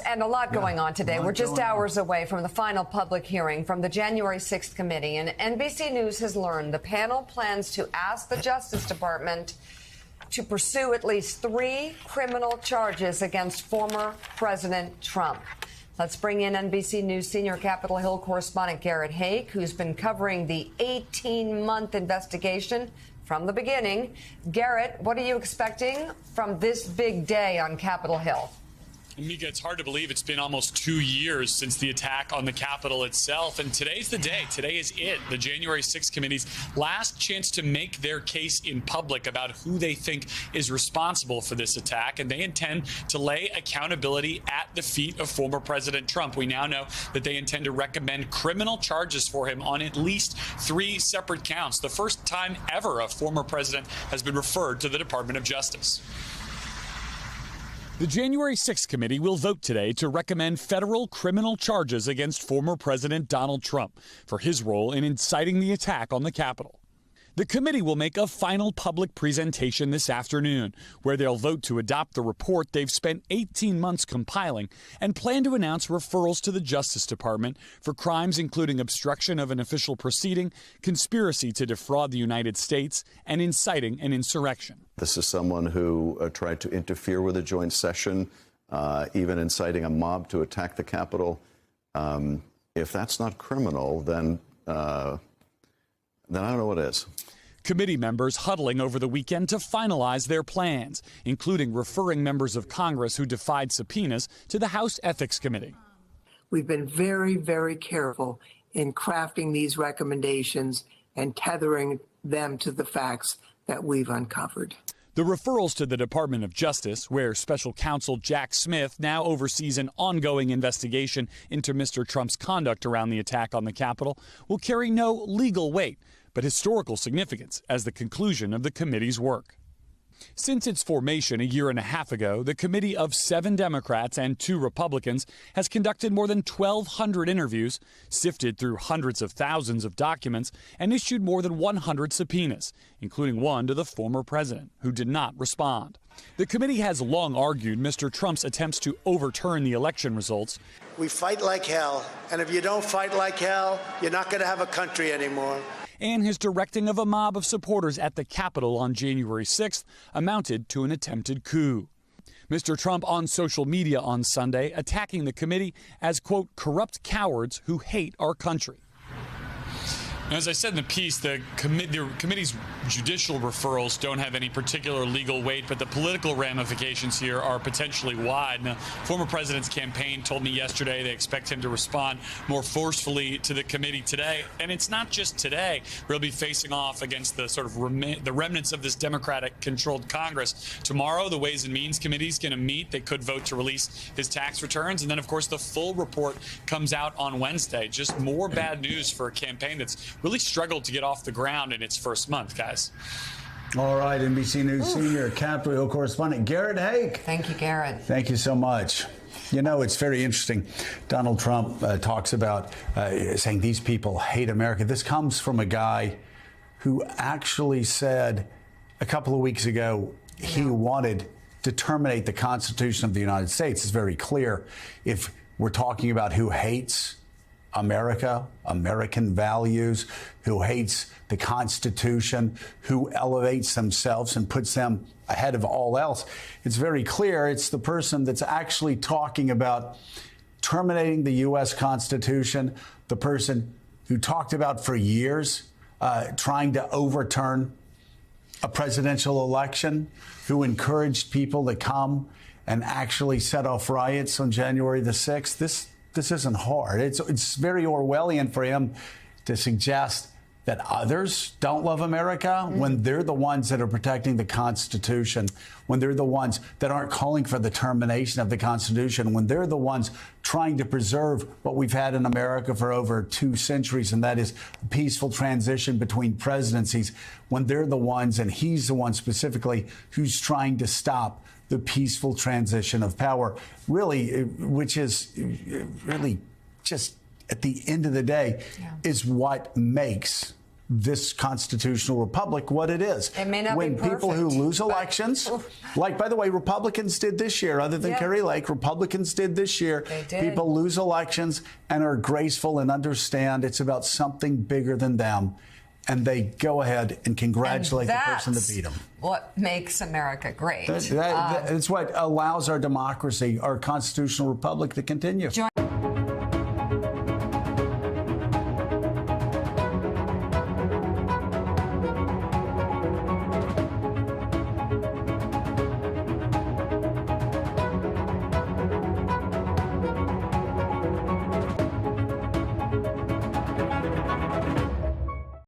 And a lot going on today. We're just hours away from the final public hearing from the January 6th committee. And NBC News has learned the panel plans to ask the Justice Department to pursue at least 3 criminal charges against former President Trump. Let's bring in NBC News senior Capitol Hill correspondent Garrett Haake, who's been covering the 18-month investigation from the beginning. Garrett, what are you expecting from this big day on Capitol Hill? Mika, it's hard to believe it's been almost 2 years since the attack on the Capitol itself. And today's the day. Today is it. The January 6th committee's last chance to make their case in public about who they think is responsible for this attack. And they intend to lay accountability at the feet of former President Trump. We now know that they intend to recommend criminal charges for him on at least 3 separate counts. The first time ever a former president has been referred to the Department of Justice. The January 6th committee will vote today to recommend federal criminal charges against former President Donald Trump for his role in inciting the attack on the Capitol. The committee will make a final public presentation this afternoon, where they'll vote to adopt the report they've spent 18 months compiling and plan to announce referrals to the Justice Department for crimes including obstruction of an official proceeding, conspiracy to defraud the United States, and inciting an insurrection. This is someone who tried to interfere with a joint session, even inciting a mob to attack the Capitol. If that's not criminal, then I don't know what is. Committee members huddling over the weekend to finalize their plans, including referring members of Congress who defied subpoenas to the House Ethics Committee. We've been very, very careful in crafting these recommendations and tethering them to the facts that we've uncovered. The referrals to the Department of Justice, where Special Counsel Jack Smith now oversees an ongoing investigation into Mr. Trump's conduct around the attack on the Capitol, will carry no legal weight, but historical significance as the conclusion of the committee's work. Since its formation a year and a half ago, the committee of 7 Democrats and 2 Republicans has conducted more than 1,200 interviews, sifted through hundreds of thousands of documents, and issued more than 100 subpoenas, including one to the former president, who did not respond. The committee has long argued Mr. Trump's attempts to overturn the election results. We fight like hell, and if you don't fight like hell, you're not going to have a country anymore. And his directing of a mob of supporters at the Capitol on January 6th amounted to an attempted coup. Mr. Trump on social media on Sunday attacking the committee as, quote, corrupt cowards who hate our country. As I said in the piece, the committee's judicial referrals don't have any particular legal weight, but the political ramifications here are potentially wide. Now, former president's campaign told me yesterday they expect him to respond more forcefully to the committee today. And it's not just today. We'll be facing off against the sort of the remnants of this Democratic-controlled Congress. Tomorrow, the Ways and Means Committee is going to meet. They could vote to release his tax returns. And then, of course, the full report comes out on Wednesday. Just more bad news for a campaign that's really struggled to get off the ground in its first month, guys. All right, NBC News senior Capitol Hill correspondent Garrett Haake. Thank you, Garrett. Thank you so much. You know, it's very interesting. Donald Trump talks about saying these people hate America. This comes from a guy who actually said a couple of weeks ago he wanted to terminate the Constitution of the United States. It's very clear. If we're talking about who hates America, American values, who hates the Constitution, who elevates themselves and puts them ahead of all else, it's very clear it's the person that's actually talking about terminating the U.S. Constitution, the person who talked about for years trying to overturn a presidential election, who encouraged people to come and actually set off riots on January the 6th. This isn't hard. It's very Orwellian for him to suggest that others don't love America when they're the ones that are protecting the Constitution, when they're the ones that aren't calling for the termination of the Constitution, when they're the ones trying to preserve what we've had in America for over 2 centuries, and that is a peaceful transition between presidencies, when they're the ones, and he's the one specifically, who's trying to stop the peaceful transition of power, really, which is really just at the end of the day is what makes this constitutional republic what it is. It may not when be people who perfect, lose elections, like, by the way, Republicans did this year, other than Kerry Lake, Republicans did this year. They did. People lose elections and are graceful and understand it's about something bigger than them. And they go ahead and congratulate the person that beat them. What makes America great. That's what allows our democracy, our constitutional republic, to continue.